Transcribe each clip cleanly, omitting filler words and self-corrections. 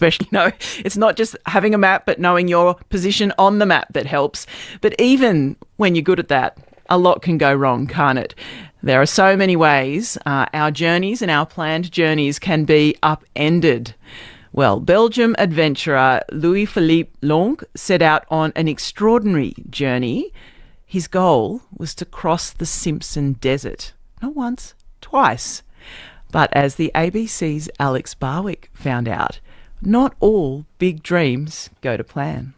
especially, it's not just having a map, but knowing your position on the map that helps. But even when you're good at that, a lot can go wrong, can't it? There are so many ways our journeys and our planned journeys can be upended. Well, Belgium adventurer Louis-Philippe Longue set out on an extraordinary journey. His goal was to cross the Simpson Desert. Not once, twice. But as the ABC's Alex Barwick found out, not all big dreams go to plan.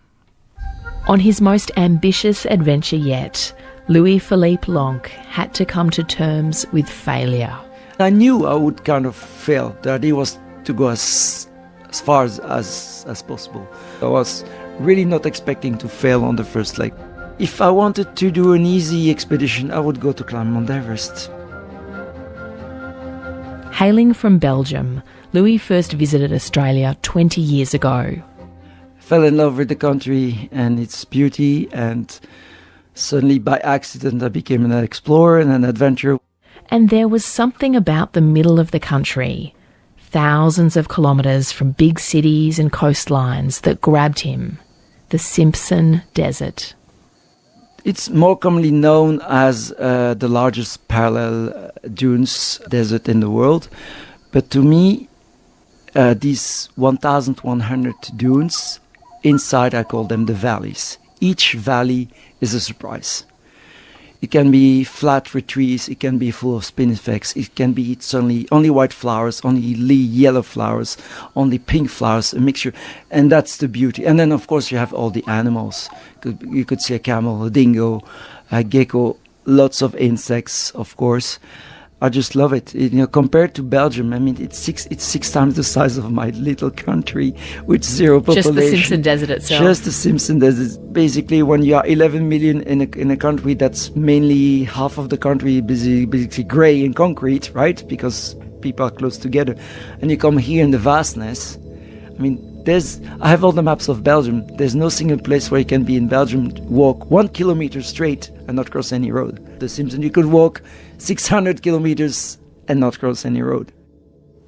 On his most ambitious adventure yet, Louis-Philippe Longue had to come to terms with failure. I knew I would kind of fail. The idea was to go as far as possible. I was really not expecting to fail on the first leg. If I wanted to do an easy expedition, I would go to climb Mount Everest. Hailing from Belgium, Louis first visited Australia 20 years ago. Fell in love with the country and its beauty, and suddenly by accident I became an explorer and an adventurer. And there was something about the middle of the country, thousands of kilometres from big cities and coastlines, that grabbed him. The Simpson Desert. It's more commonly known as the largest parallel dunes desert in the world. But to me, these 1,100 dunes, inside I call them the valleys. Each valley is a surprise. It can be flat with trees, it can be full of spinifex, it can be suddenly only white flowers, only yellow flowers, only pink flowers, a mixture. And that's the beauty. And then of course you have all the animals. You could see a camel, a dingo, a gecko, lots of insects, of course. I just love it. Compared to Belgium, I mean, it's six times the size of my little country with zero population. Just the Simpson Desert itself. Just the Simpson Desert. Basically, when you are 11 million in a country that's mainly half of the country basically grey and concrete, right? Because people are close together, and you come here in the vastness. I mean, I have all the maps of Belgium. There's no single place where you can be in Belgium, walk 1 kilometer straight and not cross any road. The Simpson, you could walk 600 kilometers and not cross any road.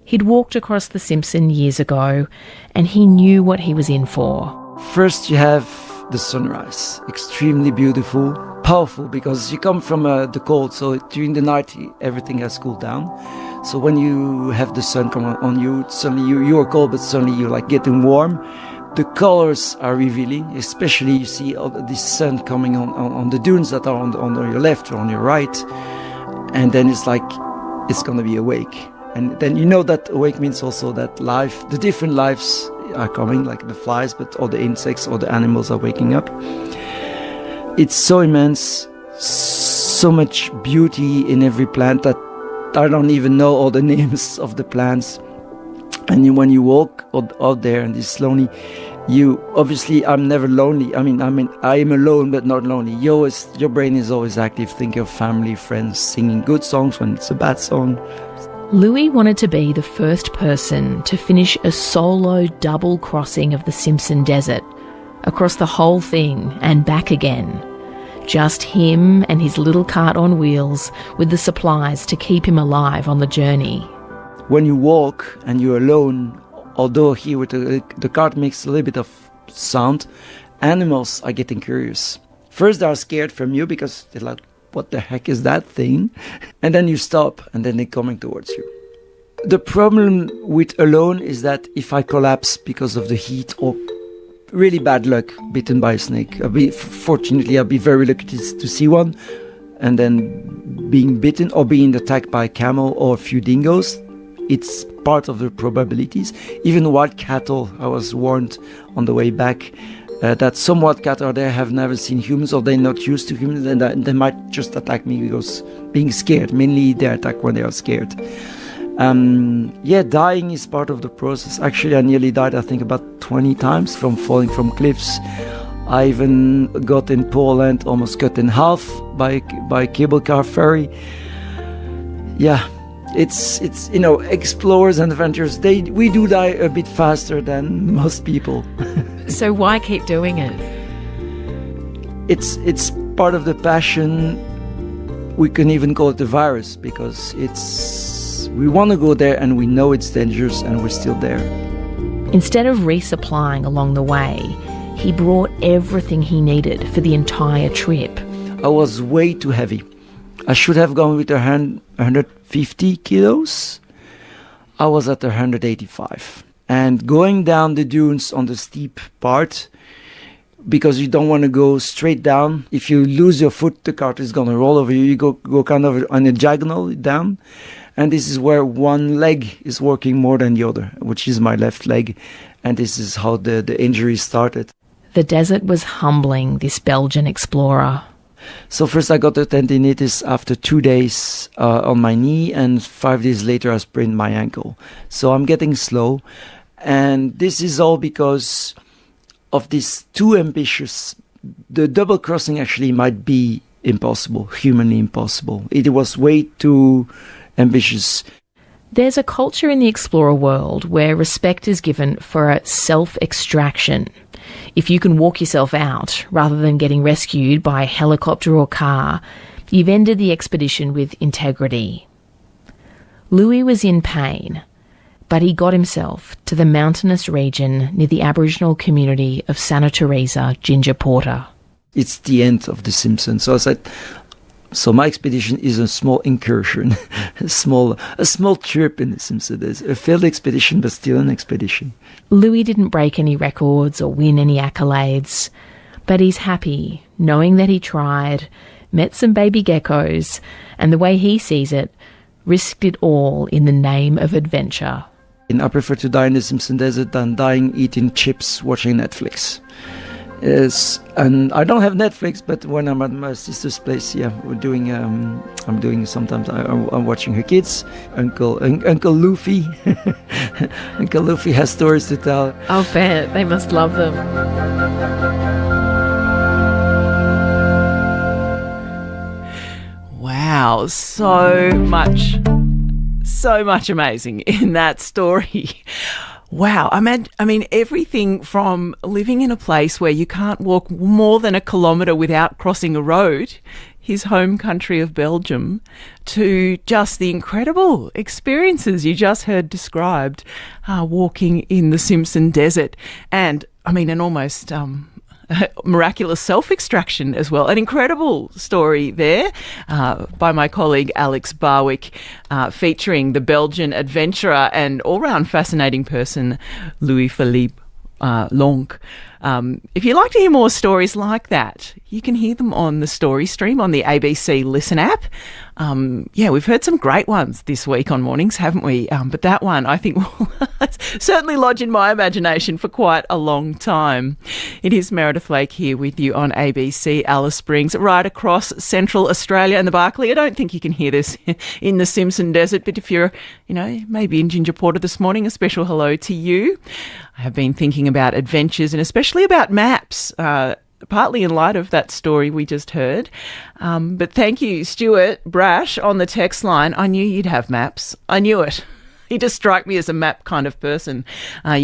He'd walked across the Simpson years ago, and he knew what he was in for. First you have the sunrise, extremely beautiful, powerful, because you come from the cold, so during the night everything has cooled down. So when you have the sun come on you, suddenly you are cold, but suddenly you're like getting warm. The colors are revealing, especially you see all the sun coming on the dunes that are on your left or on your right. And then it's like, it's going to be awake. And then you know that awake means also that life, the different lives are coming, like the flies, but all the insects, all the animals are waking up. It's so immense, so much beauty in every plant that I don't even know all the names of the plants. And when you walk out there and it's lonely, I'm never lonely. I am alone but not lonely. Your brain is always active, thinking of family, friends, singing good songs when it's a bad song. Louis wanted to be the first person to finish a solo double crossing of the Simpson Desert, across the whole thing and back again. Just him and his little cart on wheels with the supplies to keep him alive on the journey. When you walk and you're alone, although here with the cart makes a little bit of sound, animals are getting curious. First they are scared from you because they're like, what the heck is that thing? And then you stop and then they're coming towards you. The problem with alone is that if I collapse because of the heat or really bad luck, bitten by a snake, fortunately I'll be very lucky to see one, and then being bitten or being attacked by a camel or a few dingoes, it's part of the probabilities. Even wild cattle, I was warned on the way back that some wild cattle there have never seen humans or they're not used to humans, and they might just attack me because being scared, mainly they attack when they are scared. Dying is part of the process. Actually, I nearly died, I think, about 20 times from falling from cliffs. I even got in Poland almost cut in half by a cable car ferry. Yeah, it's explorers and adventurers, we do die a bit faster than most people. So why keep doing it? It's part of the passion. We can even call it the virus, because we want to go there and we know it's dangerous and we're still there. Instead of resupplying along the way, he brought everything he needed for the entire trip. I was way too heavy. I should have gone with 150 kilos. I was at 185. And going down the dunes on the steep part, because you don't want to go straight down. If you lose your foot, the cart is going to roll over you. You go kind of on a diagonal down. And this is where one leg is working more than the other, which is my left leg. And this is how the injury started. The desert was humbling this Belgian explorer. So first I got the tendinitis after 2 days on my knee, and 5 days later I sprained my ankle. So I'm getting slow. And this is all because of this too ambitious. The double crossing actually might be impossible, humanly impossible. It was way too ambitious. There's a culture in the explorer world where respect is given for a self-extraction. If you can walk yourself out rather than getting rescued by helicopter or car, you've ended the expedition with integrity. Louis was in pain, but he got himself to the mountainous region near the Aboriginal community of Santa Teresa, Ginger Porter. It's the end of the Simpson. So I said, so my expedition is a small incursion, a small trip in the Simpson. It's a failed expedition, but still an expedition. Louis didn't break any records or win any accolades, but he's happy knowing that he tried, met some baby geckos, and the way he sees it, risked it all in the name of adventure. And I prefer to die in the Simpson Desert than dying eating chips watching Netflix. Yes, and I don't have Netflix, but when I'm at my sister's place, yeah, I'm doing sometimes. I'm watching her kids. Uncle Luffy, Uncle Luffy has stories to tell. I'll bet they must love them. Wow, so much amazing in that story. Wow, I mean, everything from living in a place where you can't walk more than a kilometre without crossing a road, his home country of Belgium, to just the incredible experiences you just heard described, walking in the Simpson Desert, and I mean, an almost miraculous self-extraction as well. An incredible story there by my colleague Alex Barwick, featuring the Belgian adventurer and all-round fascinating person Louis-Philippe Lonck. If you'd like to hear more stories like that, you can hear them on the Story Stream on the ABC Listen app. We've heard some great ones this week on Mornings, haven't we? But that one, I think, will certainly lodge in my imagination for quite a long time. It is Meredith Lake here with you on ABC Alice Springs, right across Central Australia and the Barkly. I don't think you can hear this in the Simpson Desert, but if you're, maybe in Ginger Porter this morning, a special hello to you. I have been thinking about adventures and especially about maps, partly in light of that story we just heard. But thank you, Stuart Brash, on the text line. I knew you'd have maps. I knew it. You just strike me as a map kind of person. You